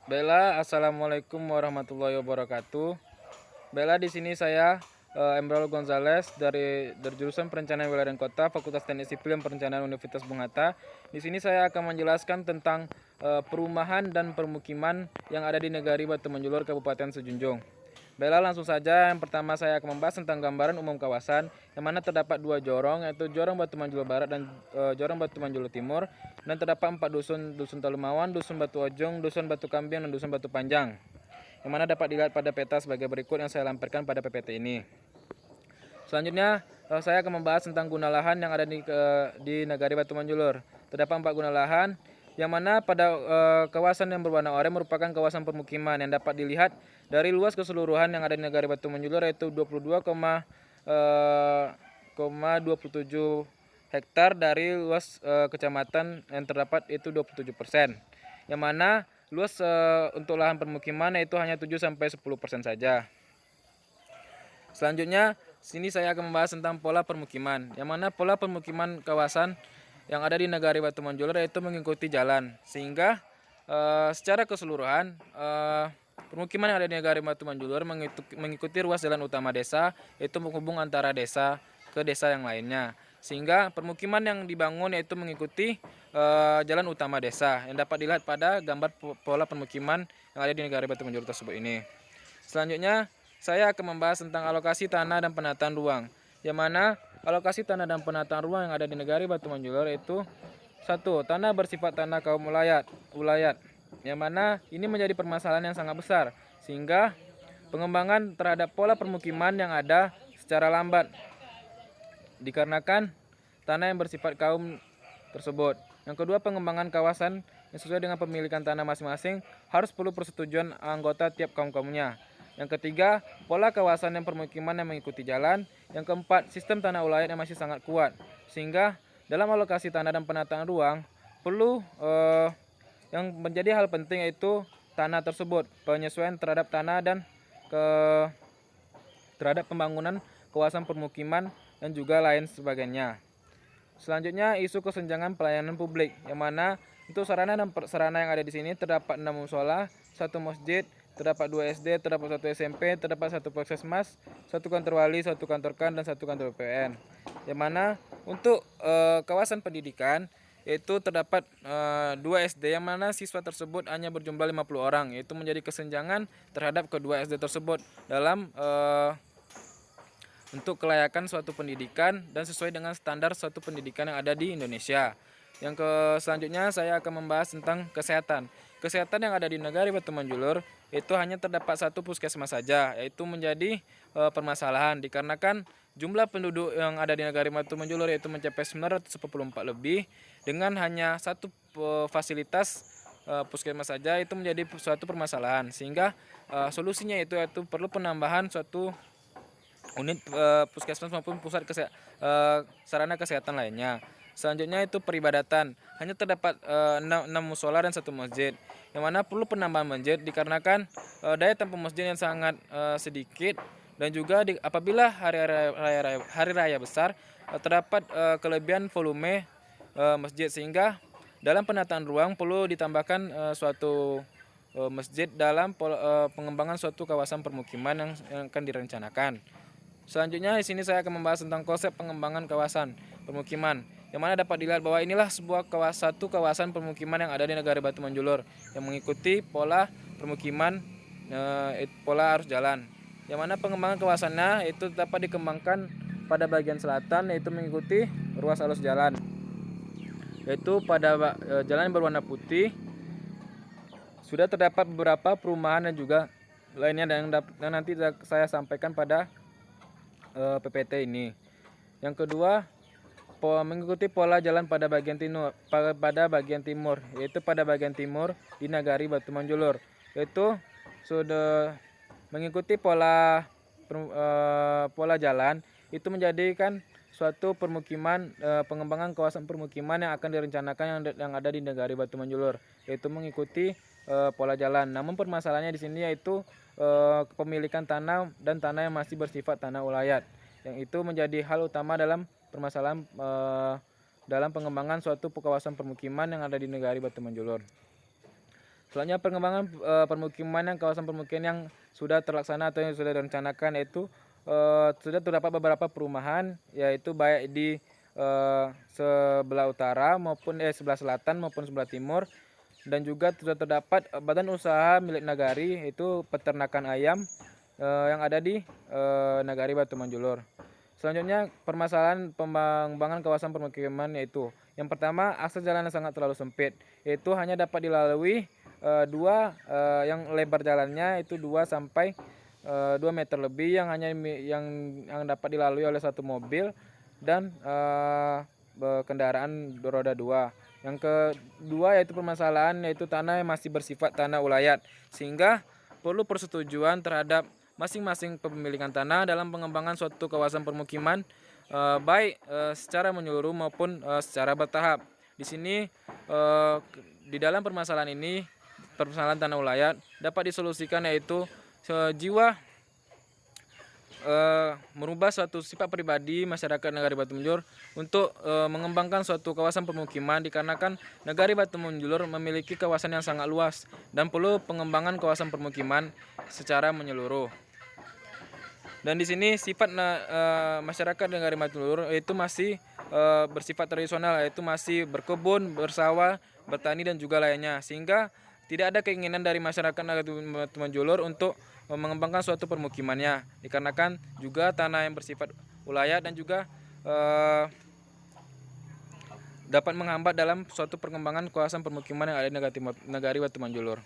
Bella, assalamualaikum warahmatullahi wabarakatuh. Bella, di sini saya Emrol Gonzales dari jurusan Perencanaan Wilayah dan Kota, Fakultas Teknik Sipil dan Perencanaan Universitas Bung Hatta. Di sini saya akan menjelaskan tentang perumahan dan permukiman yang ada di Negari Batu Menjulur, Kabupaten Sejunjung. Baiklah, langsung saja. Yang pertama saya akan membahas tentang gambaran umum kawasan, yang mana terdapat dua jorong, yaitu jorong Batu Manjulu Barat dan jorong Batu Manjulu Timur, dan terdapat 4 dusun: dusun Talumawan, dusun Batu Ojong, dusun Batu Kambing, dan dusun Batu Panjang, yang mana dapat dilihat pada peta sebagai berikut yang saya lampiaskan pada PPT ini. Selanjutnya saya akan membahas tentang guna lahan yang ada di Nagari Batu Manjulur. Terdapat 4 guna lahan, yang mana pada kawasan yang berwarna oranye merupakan kawasan permukiman yang dapat dilihat dari luas keseluruhan yang ada di Nagari Batu Manjulur, yaitu 22,27 hektar dari luas kecamatan yang terdapat itu 27%. Yang mana luas untuk lahan permukiman yaitu hanya 7-10% saja. Selanjutnya, sini saya akan membahas tentang pola permukiman, yang mana pola permukiman kawasan yang ada di Nagari Batu Manjulur yaitu mengikuti jalan, sehingga secara keseluruhan permukiman yang ada di Nagari Batu Manjulur mengikuti ruas jalan utama desa, yaitu menghubung antara desa ke desa yang lainnya, sehingga permukiman yang dibangun yaitu mengikuti jalan utama desa yang dapat dilihat pada gambar pola permukiman yang ada di Nagari Batu Manjulur tersebut ini. Selanjutnya, saya akan membahas tentang alokasi tanah dan penataan ruang, yang mana alokasi tanah dan penataan ruang yang ada di Negari Batu Manjulur itu: 1. Tanah bersifat tanah kaum ulayat, yang mana ini menjadi permasalahan yang sangat besar, sehingga pengembangan terhadap pola permukiman yang ada secara lambat dikarenakan tanah yang bersifat kaum tersebut. Yang kedua, pengembangan kawasan yang sesuai dengan pemilikan tanah masing-masing harus perlu persetujuan anggota tiap kaum-kaumnya. Yang ketiga, pola kawasan dan permukiman yang mengikuti jalan. Yang keempat, sistem tanah ulayat yang masih sangat kuat, sehingga dalam alokasi tanah dan penataan ruang perlu yang menjadi hal penting yaitu tanah tersebut, penyesuaian terhadap tanah dan terhadap pembangunan kawasan permukiman dan juga lain sebagainya. Selanjutnya, isu kesenjangan pelayanan publik, yang mana untuk sarana dan prasarana yang ada di sini terdapat 6 musola, 1 masjid, terdapat 2 SD, terdapat 1 SMP, terdapat 1 puskesmas, 1 kantor wali, 1 kantor KAN, dan 1 kantor BPN. Yang mana untuk kawasan pendidikan yaitu terdapat 2 SD, yang mana siswa tersebut hanya berjumlah 50 orang, yaitu menjadi kesenjangan terhadap kedua SD tersebut dalam untuk kelayakan suatu pendidikan dan sesuai dengan standar suatu pendidikan yang ada di Indonesia. Selanjutnya saya akan membahas tentang kesehatan. Kesehatan yang ada di Negari Batu Manjulur itu hanya terdapat 1 puskesmas saja, yaitu menjadi permasalahan dikarenakan jumlah penduduk yang ada di Negari Batu Manjulur yaitu mencapai 944 lebih, dengan hanya 1 fasilitas puskesmas saja, itu menjadi suatu permasalahan, sehingga solusinya yaitu perlu penambahan suatu unit puskesmas maupun pusat sarana kesehatan lainnya. Selanjutnya itu peribadatan, hanya terdapat 6 musola dan 1 masjid, yang mana perlu penambahan masjid dikarenakan daya tampung masjid yang sangat sedikit, dan juga apabila hari raya besar terdapat kelebihan volume masjid, sehingga dalam penataan ruang perlu ditambahkan suatu masjid dalam pengembangan suatu kawasan permukiman yang akan direncanakan. Selanjutnya di sini saya akan membahas tentang konsep pengembangan kawasan permukiman, yang mana dapat dilihat bahwa inilah sebuah satu kawasan permukiman yang ada di Negari Batu Manjulur yang mengikuti pola permukiman pola arus jalan, yang mana pengembangan kawasannya itu dapat dikembangkan pada bagian selatan, yaitu mengikuti ruas arus jalan, yaitu pada jalan yang berwarna putih sudah terdapat beberapa perumahan dan juga lainnya yang nanti saya sampaikan pada PPT ini. Yang kedua, mengikuti pola jalan pada bagian timur, yaitu pada bagian timur di Nagari Batu Manjulur, yaitu sudah mengikuti pola jalan itu menjadikan suatu permukiman, pengembangan kawasan permukiman yang akan direncanakan yang ada di Nagari Batu Manjulur, yaitu mengikuti pola jalan. Namun permasalahannya di sini yaitu kepemilikan tanah dan tanah yang masih bersifat tanah ulayat, yang itu menjadi hal utama dalam permasalahan dalam pengembangan suatu kawasan permukiman yang ada di Negari Batu Manjulur. Soalnya pengembangan permukiman yang kawasan permukiman yang sudah terlaksana atau yang sudah direncanakan yaitu sudah terdapat beberapa perumahan, yaitu baik di sebelah utara maupun sebelah selatan maupun sebelah timur, dan juga sudah terdapat badan usaha milik Nagari, yaitu peternakan ayam yang ada di Nagari Batu Manjulur. Selanjutnya permasalahan pengembangan kawasan permukiman, yaitu yang pertama, akses jalan yang sangat terlalu sempit, yaitu hanya dapat dilalui yang lebar jalannya itu 2 sampai 2 meter lebih, yang hanya yang dapat dilalui oleh satu mobil dan kendaraan roda 2. Yang kedua yaitu permasalahan yaitu tanah yang masih bersifat tanah ulayat, sehingga perlu persetujuan terhadap masing-masing kepemilikan tanah dalam pengembangan suatu kawasan permukiman, baik secara menyeluruh maupun secara bertahap. Di sini di dalam permasalahan ini, permasalahan tanah ulayat dapat disolusikan, yaitu jiwa merubah suatu sifat pribadi masyarakat Nagari Batu Manjulur untuk mengembangkan suatu kawasan permukiman, dikarenakan Nagari Batu Manjulur memiliki kawasan yang sangat luas dan perlu pengembangan kawasan permukiman secara menyeluruh. Dan di sini sifat masyarakat Nagari Batu Manjulur itu masih bersifat tradisional, yaitu masih berkebun, bersawah, bertani dan juga lainnya, sehingga tidak ada keinginan dari masyarakat Nagari Batu Manjulur untuk mengembangkan suatu permukimannya, dikarenakan juga tanah yang bersifat ulayat dan juga dapat menghambat dalam suatu perkembangan kawasan permukiman yang ada di Nagari Batu Manjulur.